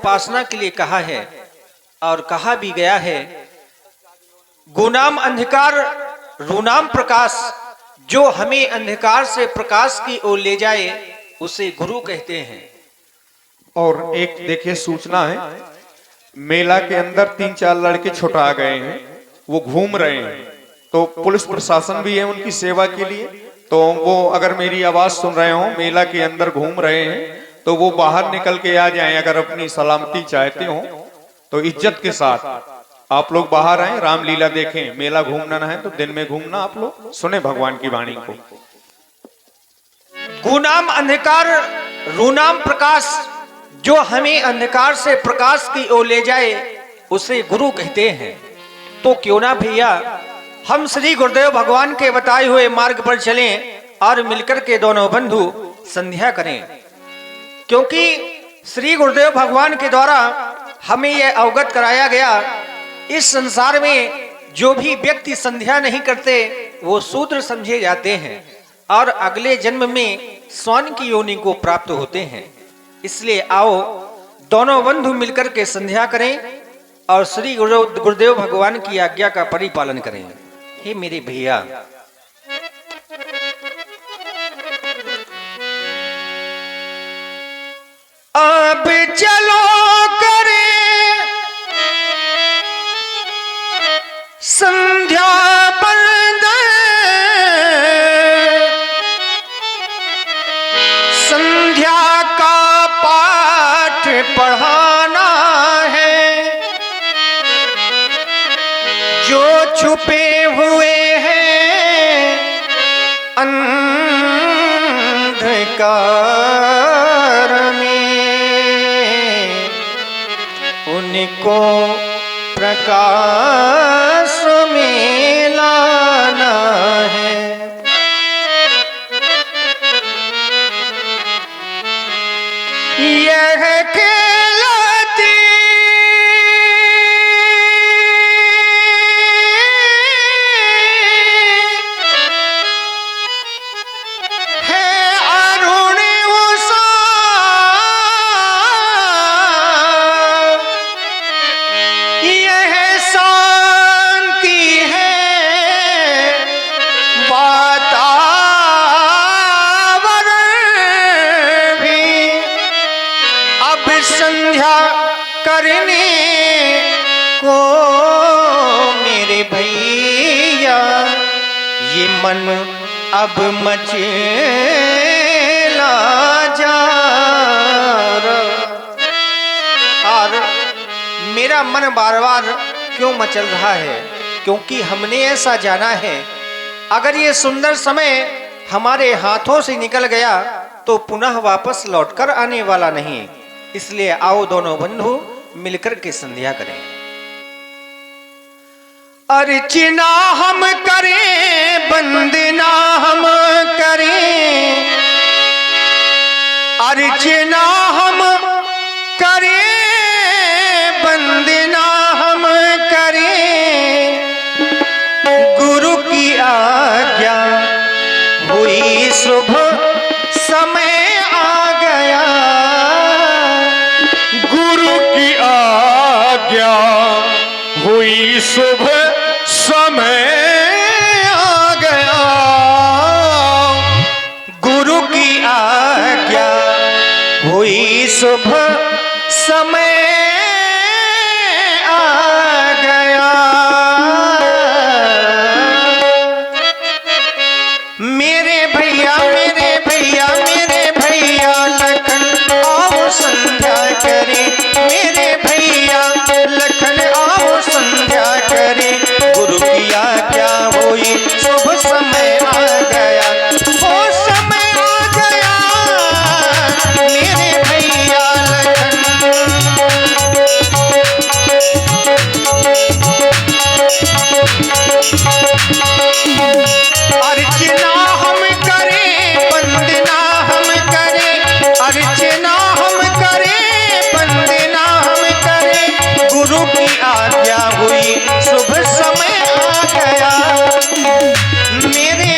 उपासना के लिए कहा है और कहा भी गया है, गुनाम अंधकार रूनाम प्रकाश, जो हमें अंधकार से प्रकाश की ओर ले जाए उसे गुरु कहते हैं। और एक देखिए सूचना है, मेला के अंदर 3-4 लड़के छुटा गए हैं, वो घूम रहे हैं, तो पुलिस प्रशासन भी है उनकी सेवा के लिए। तो वो अगर मेरी आवाज सुन रहे हो, मेला के अंदर घूम रहे हैं, तो वो बाहर निकल के आ जाएं। अगर अपनी सलामती चाहते हो तो इज्जत के साथ आप लोग बाहर आए, रामलीला देखें। मेला घूमना ना है तो दिन में घूमना। आप लोग सुने भगवान की वाणी को। गुनाम अंधकार रूनाम प्रकाश, जो हमें अंधकार से प्रकाश की ओर ले जाए उसे गुरु कहते हैं। तो क्यों ना भैया हम श्री गुरुदेव भगवान के बताए हुए मार्ग पर चलें और मिलकर के दोनों बंधु संध्या करें, क्योंकि श्री गुरुदेव भगवान के द्वारा हमें यह अवगत कराया गया, इस संसार में जो भी व्यक्ति संध्या नहीं करते वो शूद्र समझे जाते हैं और अगले जन्म में स्वर्ण की योनि को प्राप्त होते हैं। इसलिए आओ दोनों बंधु मिलकर के संध्या करें और श्री गुरुदेव भगवान की आज्ञा का परिपालन करें। हे मेरे भैया, अब चलो करें संध्या बंदन, संध्या का पाठ पढ़ाना है, जो छुपे हुए हैं अंधकार में उनको प्रकाश में लाना है। यह कहलाती है अरुण उषा, यह शांति है वातावरण भी। अब संध्या करने को मेरे भैया ये मन अब मचेला जा रहा। और मेरा मन बार बार क्यों मचल रहा है, क्योंकि हमने ऐसा जाना है, अगर ये सुंदर समय हमारे हाथों से निकल गया तो पुनः वापस लौटकर आने वाला नहीं। इसलिए आओ दोनों बंधु मिलकर के संध्या करें। अर्चना हम करें, वंदना हम करें, अर्चना हम करें, वंदना हम करें। गुरु की आज्ञा हुई, शुभ समय आ गया, गुरु की आज्ञा हुई, शुभ समय आ गया, गुरु की आज्ञा हुई, शुभ समय आ गया। मेरे भैया मेरे भैया मेरे भैया लखन आओ संध्या करें, मेरे भैया लखन आओ संध्या करें। गुरु की आज्ञा हुई, शुभ समय आ गया, वो समय आ गया मेरे भैया लखन। अर्चना हम करें, वंदना हम करें, अर्चना हम करें, वंदना हम करें। गुरु की आज्ञा हुई, शुभ समय आ गया मेरे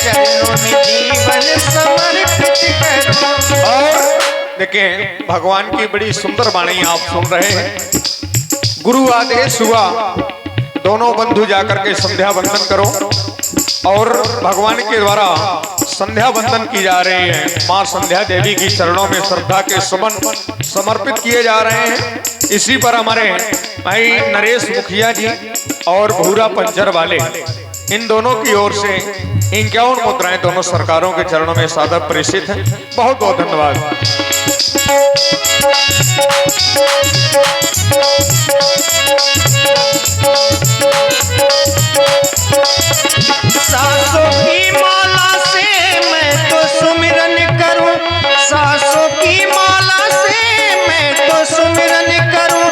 चरणों में जीवन समर्पित करूं। और देखें भगवान की बड़ी सुंदर वाणी आप सुन रहे हैं। गुरु आदेश हुआ दोनों बंधु जाकर के संध्या वंदन करो, और भगवान के द्वारा संध्या वंदन की जा रही है। मां संध्या देवी की चरणों में श्रद्धा के सुमन समर्पित किए जा रहे हैं। इसी पर हमारे भाई नरेश मुखिया जी और भूरा पंचर वाले, इन दोनों की ओर से 51 मुद्राएं दोनों सरकारों के चरणों में सादर प्रेषित हैं। बहुत बहुत धन्यवाद। सासों की माला से मैं तो सुमिरन करूं, सासों की माला से मैं तो सुमिरन करूं,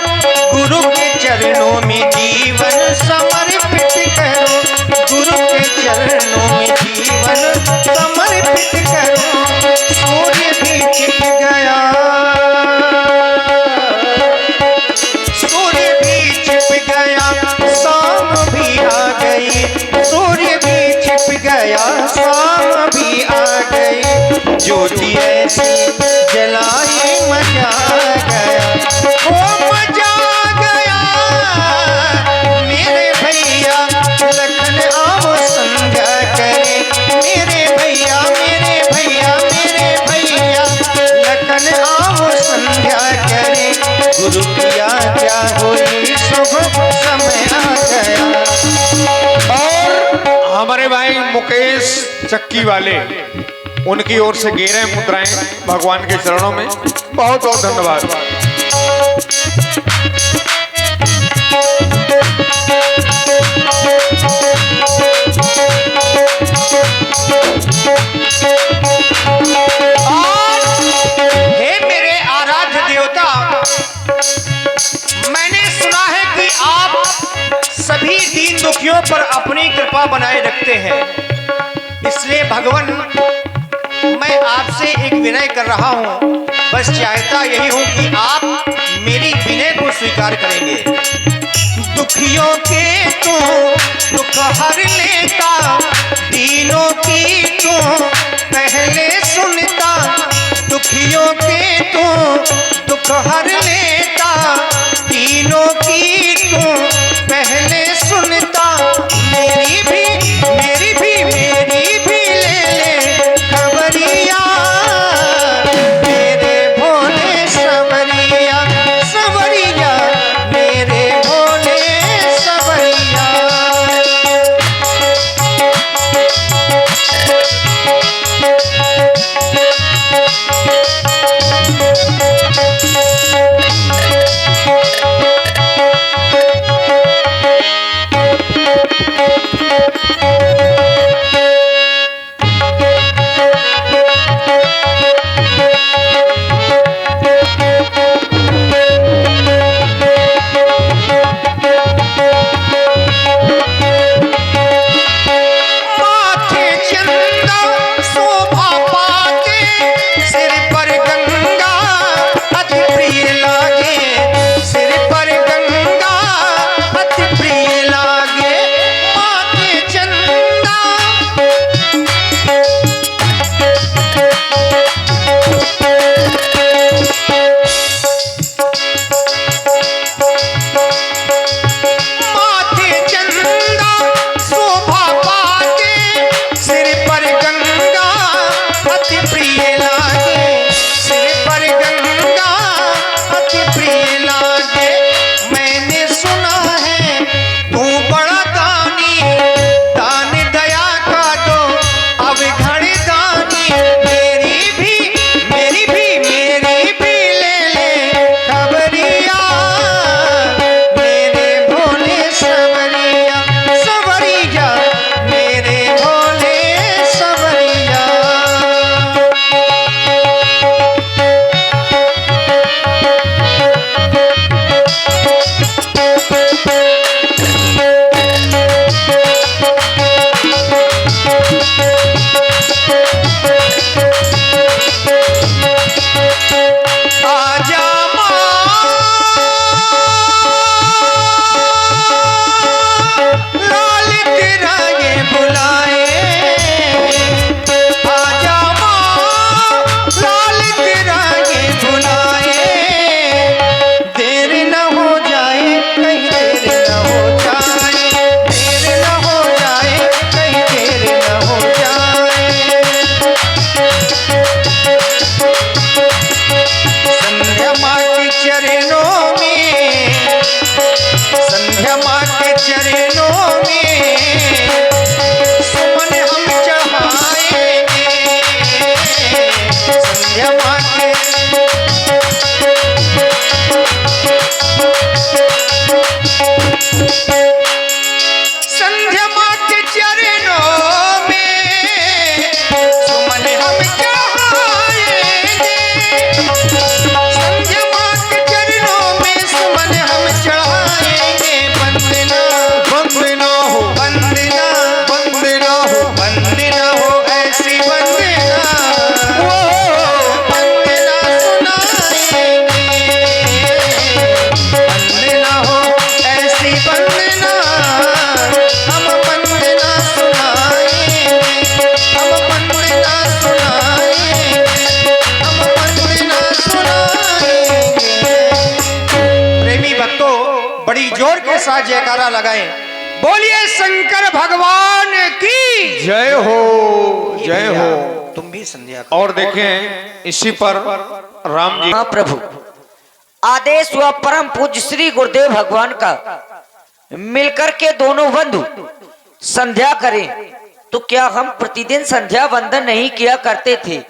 गुरु के चरणों में जीवन समर्पित करूं, गुरु के चरणों में जीवन समर्पित करूं। सूर्य भी छिप गया, सूर्य भी छिप गया, शाम भी आ गई, सूर्य भी छिप गया, शाम भी आ गई, ज्योति ऐसी जलाई मजा गया, ओ मजा गया। मेरे भैया लखन आओ संध्या करे, मेरे भैया मेरे भैया मेरे भैया लखन आओ संध्या करे, गुरु की आज्ञा हुई शुभ समय आ गया। और हमारे भाई मुकेश चक्की वाले, उनकी ओर से 11 मुद्राएं भगवान के चरणों में। बहुत बहुत धन्यवाद। हे मेरे आराध्य देवता, मैंने सुना है कि आप सभी दीन दुखियों पर अपनी कृपा बनाए रखते हैं, इसलिए भगवान मैं आपसे एक विनय कर रहा हूं। बस चाहता यही हूं कि आप मेरी विनय को स्वीकार करेंगे। दुखियों के तू दुख हर लेता, दीनों की तू पहले सुनता, दुखियों के तू दुख हर लेता, दीनों की तू पहले सुनता, मेरी भी ले ले खबरिया, मेरे भोले सवरिया सवरिया, मेरे भोले सवरिया। संध्या माँ के चरणों में सुमन हम चढ़ाएंगे। संध्या माँ के चरणों में सुमन हम चढ़ाएंगे। वंदना वंदना हो, वंदना वंदना हो, वंदना हो ऐसी वंदना, वो वंदना सुनाएंगे। वंदना हो ऐसी वंदना, हम वंदना सुनाएंगे। हम वंदना सुनाएंगे। हम वंदना सुनाएंगे। प्रेमी भक्तों, बड़ी जोर के साथ जयकारा लगाएं। बोलिए शंकर भगवान की जय हो, जय हो। तुम भी संध्या और देखें इसी पर राम जी, हाँ प्रभु, आदेश हुआ परम पूज्य श्री गुरुदेव भगवान का मिलकर के दोनों बंधु संध्या करें। तो क्या हम प्रतिदिन संध्या वंदन नहीं किया करते थे?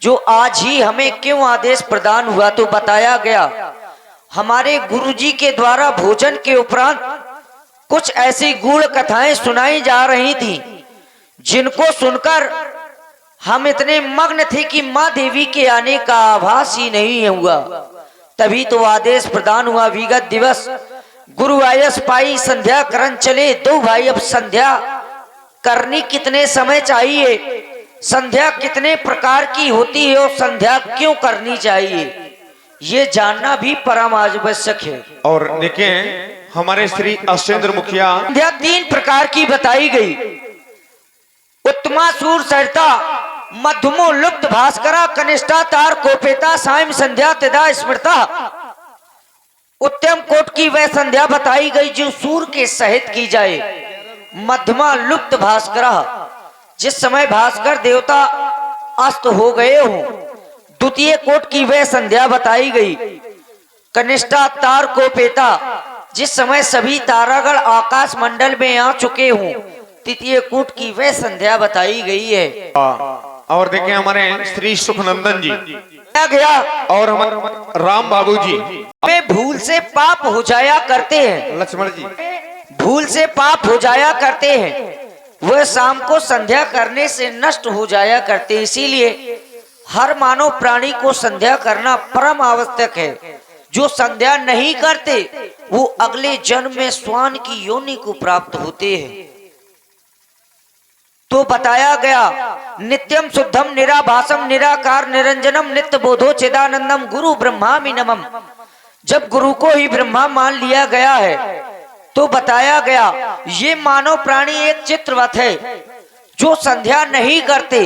जो आज ही हमें क्यों आदेश प्रदान हुआ? तो बताया गया हमारे गुरुजी के द्वारा भोजन के उपरांत कुछ ऐसी गूढ़ कथाएं सुनाई जा रही थी, जिनको सुनकर हम इतने मग्न थे कि माँ देवी के आने का आभास ही नहीं हुआ। तभी तो आदेश प्रदान हुआ, विगत दिवस गुरु आयस पाई संध्या करण चले दो भाई। अब संध्या करनी कितने समय चाहिए, संध्या कितने प्रकार की होती है और संध्या क्यों करनी चाहिए, ये जानना भी परम आवश्यक है। और देखें हमारे श्री अशेंद्र मुखिया, संध्या तीन प्रकार की बताई गई। उत्तमा सूर सरिता, मध्यमो लुप्त भास्करा, कनिष्ठा तार कोपेता, सायं संध्या तिदा स्मृता। उत्तम कोट की वह संध्या बताई गई जो सूर के सहित की जाए। मध्यमा लुप्त भास्करा, जिस समय भास्कर देवता अस्त हो गए हों। द्वितीय कोट की वह संध्या बताई गई। कनिष्ठा तार कोपेता, जिस समय सभी तारागण आकाश मंडल में आ चुके हों। तृतीय कोट की वह संध्या बताई गई है। और देखें हमारे श्री सुखनंदन जी गया और हमारे राम बाबू जी, वे भूल से पाप हो जाया करते हैं। लक्ष्मण जी, भूल से पाप हो जाया करते हैं, वह शाम को संध्या करने से नष्ट हो जाया करते हैं। इसीलिए हर मानव प्राणी को संध्या करना परम आवश्यक है। जो संध्या नहीं करते वो अगले जन्म में श्वान की योनि को प्राप्त होते हैं। तो बताया गया, नित्यम शुद्धम निराभासम निराकार निरंजनम नित्य बोधो चिदानंदम गुरु ब्रह्मामि नमः। जब गुरु को ही ब्रह्मा मान लिया गया है तो बताया गया ये मानव प्राणी एक चित्रवत है। जो संध्या नहीं करते,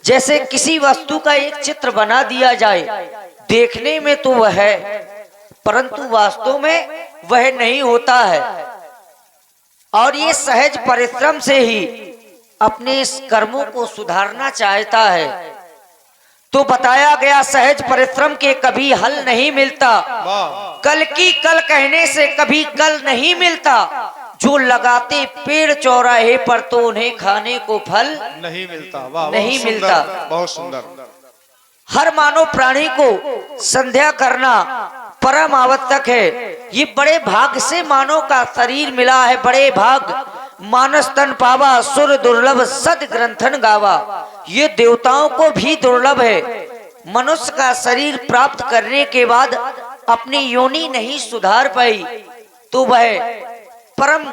जैसे किसी वस्तु का एक चित्र बना दिया जाए, देखने में तो वह है परंतु वास्तव में वह नहीं होता है। और ये सहज परिश्रम से ही अपने इस कर्मों को सुधारना चाहता है। तो बताया गया सहज परिश्रम के कभी हल नहीं मिलता, कल की कल कहने से कभी कल नहीं मिलता। जो लगाते पेड़ चौराहे पर तो उन्हें खाने को फल नहीं मिलता। वाह, नहीं बहुत मिलता। सुंदर, बहुत सुंदर। हर मानव प्राणी को संध्या करना परम आवश्यक है। ये बड़े भाग से मानव का शरीर मिला है, बड़े भाग मानस तन पावा, सुर दुर्लभ सद ग्रंथन गावा। ये देवताओं को भी दुर्लभ है। मनुष्य का शरीर प्राप्त करने के बाद अपनी योनि नहीं सुधार पाई तो वह परम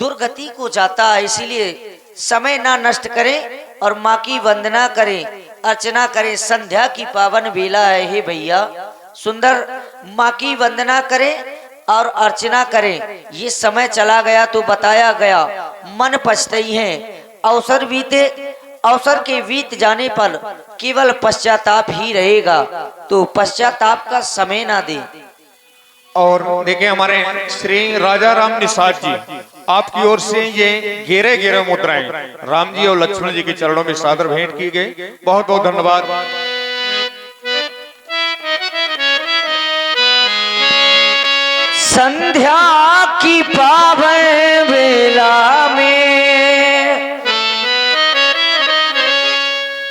दुर्गति को जाता है। इसीलिए समय ना नष्ट करें और माँ की वंदना करें, अर्चना करें। संध्या की पावन बेला है हे भैया, सुंदर माँ की वंदना करें और अर्चना करें। ये समय चला गया तो बताया गया मन पछताई है। अवसर के बीत जाने पर केवल पश्चाताप ही रहेगा, तो पश्चाताप का समय ना दे। और देखिए हमारे श्री राजा राम निषाद जी, आपकी ओर से ये गेरे गेरे मुद्राएं राम जी और लक्ष्मण जी के चरणों में सादर भेंट की गई। बहुत बहुत धन्यवाद। संध्या की पावन बेला में,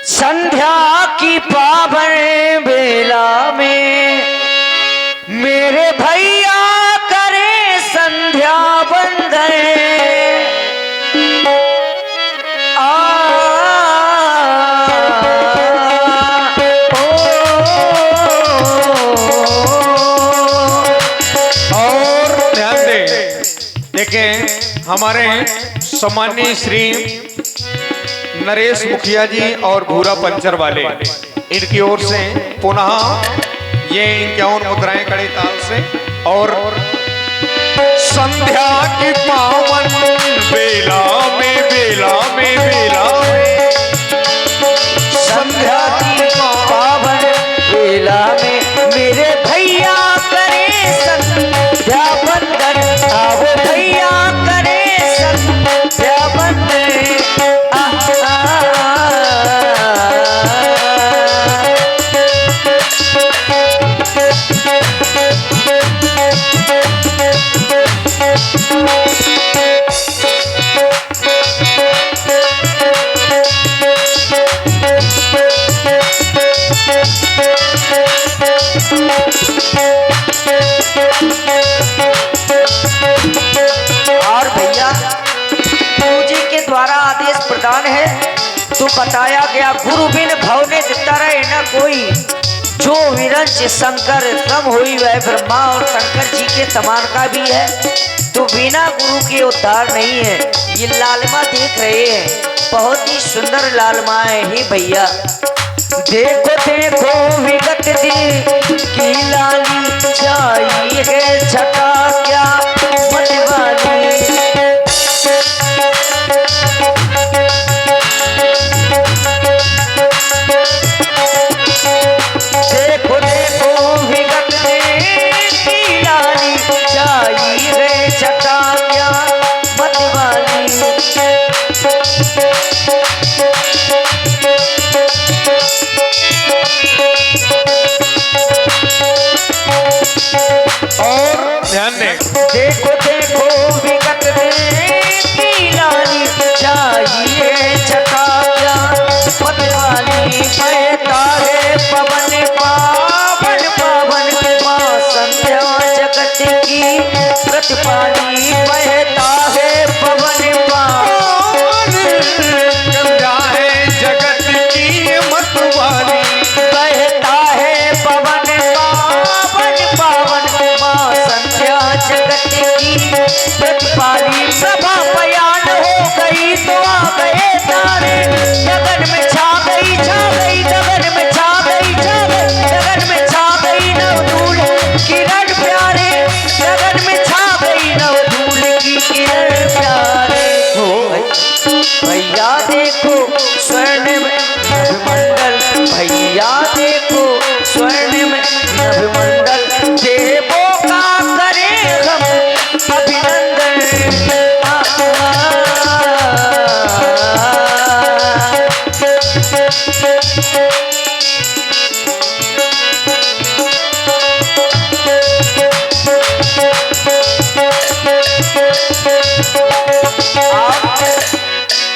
संध्या की पावन बेला में मेरे भैया करे देखें हमारे सम्मानीय श्री नरेश मुखिया जी और भूरा पंचर वाले, इनकी ओर से पुनः ये 51 मुद्राएं कड़े ताल से। और संध्या की पावन बेला में संध्या की पावन बेला में मेरे भैया करे संध्या वंदन, आओ भैया करे संध्या वंदन। और भैया गुरु जी के द्वारा आदेश प्रदान है तो बताया गया, गुरु बिन भव ने दिता रहे न कोई, जो विरंच शंकर तम हुई वह ब्रह्मा और शंकर जी के समान का भी है, तो बिना गुरु के उद्धार नहीं है। ये लालिमा देख रहे हैं, बहुत ही सुंदर लालिमाएं ही भैया। देखो देखो विगत दी की लाली चाहिए है छटा क्या मतवाली। देखो देखो विगत की लाली चाहिए है छटा क्या मतवाली। और ध्यान दें, देखो देखो विगत की लाली चाहिए छटा क्या मतवाली। बहता है पवन पावन पावन माँ संध्या जगत की प्रतिपाली। बहता है पवन पावन संध्या है जगत की मतवाली। बहता है पवन पावन पावन माँ संध्या जगत की प्रतिपाली। सभा बयान हो गई तो आ गए तारे, गगन में छा गई गगन में छा गई गगन में छा गई नवधूल किरण प्यारे, गगन में छा गई नवधूल की किरण प्यारे। भैया देखो स्वर्ण में नभमंडल, भैया देखो स्वर्ण में नभमंडल, देवों का करे हम अभिनंदन।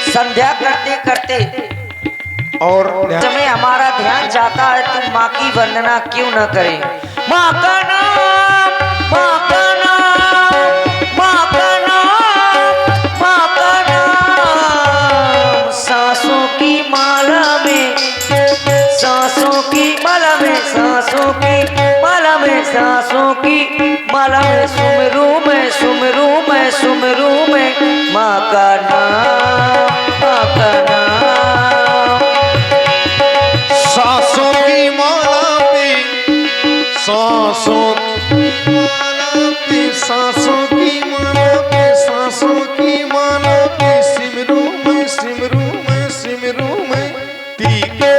संध्या करते करते और समय हमारा ध्यान जाता है तो माँ की वंदना क्यों न करें। माँ का नाम, माँ का नाम, माँ का नाम, माँ का नाम, सांसों की माला में, सांसों की माला में, सांसों की माला में, सांसों की माला में, सुमरू में, सुमरू में, सुमरू में माँ का नाम, माँ का नाम। सांसों की माला पे, सांसों की माला पे, सांसों की माला पे, सांसों की माला पे, सिमरू में, सिमरू में, सिमरू में तीखे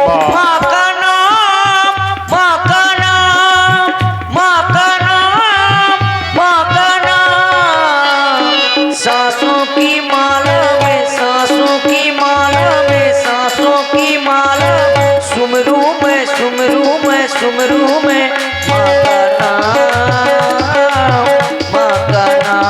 माँ का नाम, माँ का नाम, माँ का नाम, माँ का नाम, सांसों की माला में, सांसों की माला में, सांसों की माला, सुमरू में, सुमरू में, सुमरू में माँ का नाम, माँ का नाम।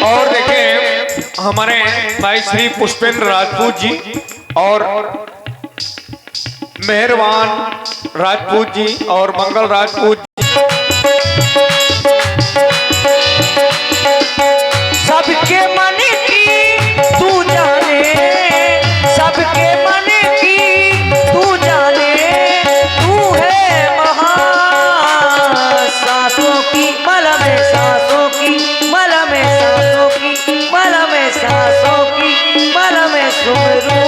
और देखें हमारे भाई श्री पुष्पेंद्र राजपूत जी और मेहरबान राजपूत जी और मंगल राजपूत जी, सबके मन की सांसों की पल में सुमरू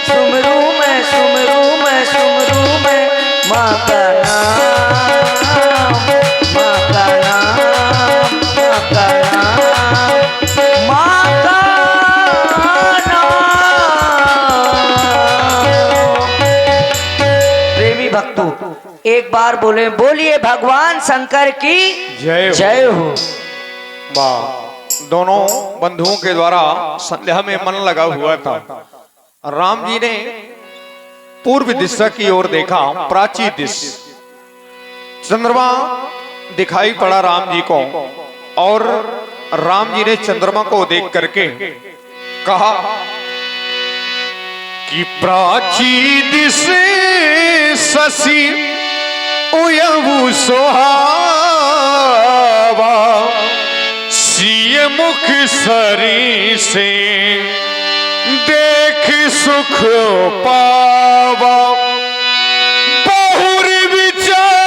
सुमरू मैं सुमरू मैं सुमरू मैं माँ का नाम माँ का नाम माँ का नाम माँ का नाम। प्रेमी भक्तों एक बार बोलिए भगवान शंकर की जय हो। जय हो। वाह, दोनों बंधुओं के द्वारा संध्या में मन लगा हुआ था। राम जी ने पूर्व दिशा की ओर देखा, प्राची दिश। चंद्रमा दिखाई पड़ा राम जी को और राम जी ने चंद्रमा को देख करके कहा कि प्राची दिश शशि उयऊ सोहावा सिय मुख सरी से देख सुख पावा बहुर विचार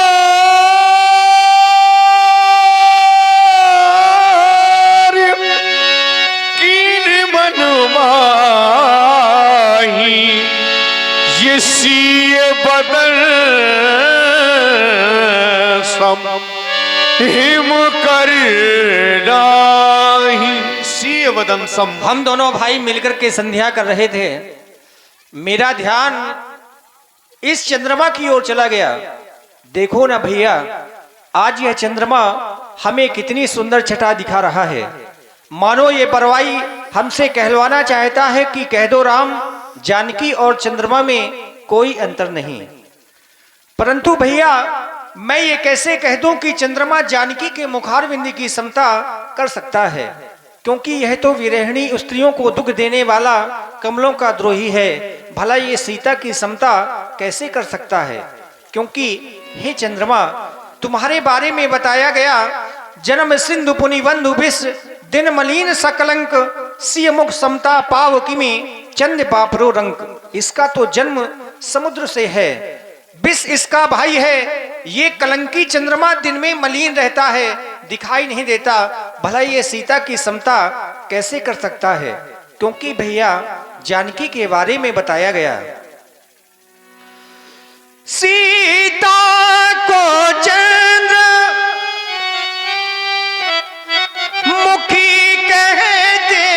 कीन मन माही ये सिय बदल सम हिम कर सीय वदन सम। हम दोनों भाई मिलकर के संध्या कर रहे थे। मेरा ध्यान इस चंद्रमा की ओर चला गया। देखो ना भैया, आज यह चंद्रमा हमें कितनी सुंदर छटा दिखा रहा है। मानो ये परवाई हमसे कहलवाना चाहता है कि कह दो राम, जानकी और चंद्रमा में कोई अंतर नहीं। परंतु भैया, मैं ये कैसे कह दूं कि चंद्रमा जानकी के मुखारविंद की समता कर सकता है, क्योंकि यह तो विरहिणी स्त्रियों को दुख देने वाला कमलों का द्रोही है। भला ये सीता की समता कैसे कर सकता है? क्योंकि हे चंद्रमा, तुम्हारे बारे में बताया गया, जन्म सिंधु पुनि बंधु विष दिन मलिन सकलंक सिय मुख समता पाव किमी चंद पापरो रंक। इसका तो जन्म समुद्र से है, विष इसका भाई है। ये कलंकी चंद्रमा दिन में मलिन रहता है, दिखाई नहीं देता। भला ये सीता की समता कैसे कर सकता है? क्योंकि भैया, जानकी के बारे में बताया गया, सीता को चंद्र मुखी कहते,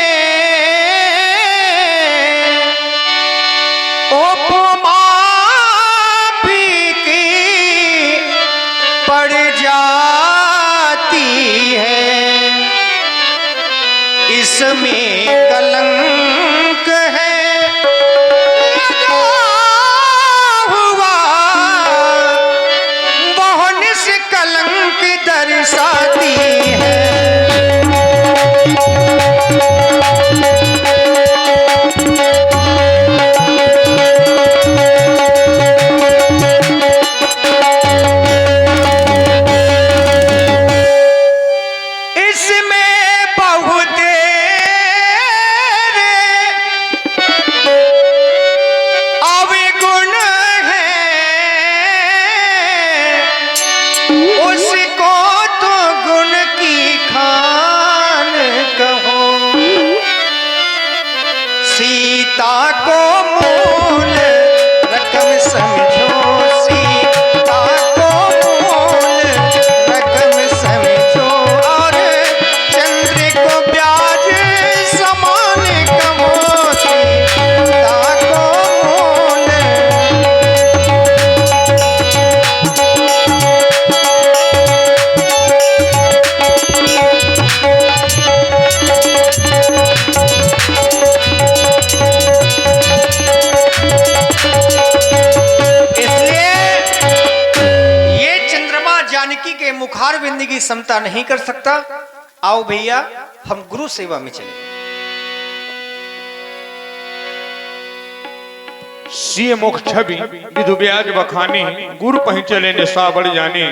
उपमा पड़ जाती है, इसमें कलंक है हुआ, बहुत से कलंक दर्शाती है। सीता को मूल रकम समझो, सीता को मूल रकम समझो, और चंद्र को ब्याज समान कहो, सीता को मूल। जानकी के मुखार बिंदी की समता नहीं कर सकता। आओ भैया, हम गुरु सेवा में चले। सिय मुख छवि विधु ब्याज बखानी, गुरु पही चले निशा बढ़ जाने।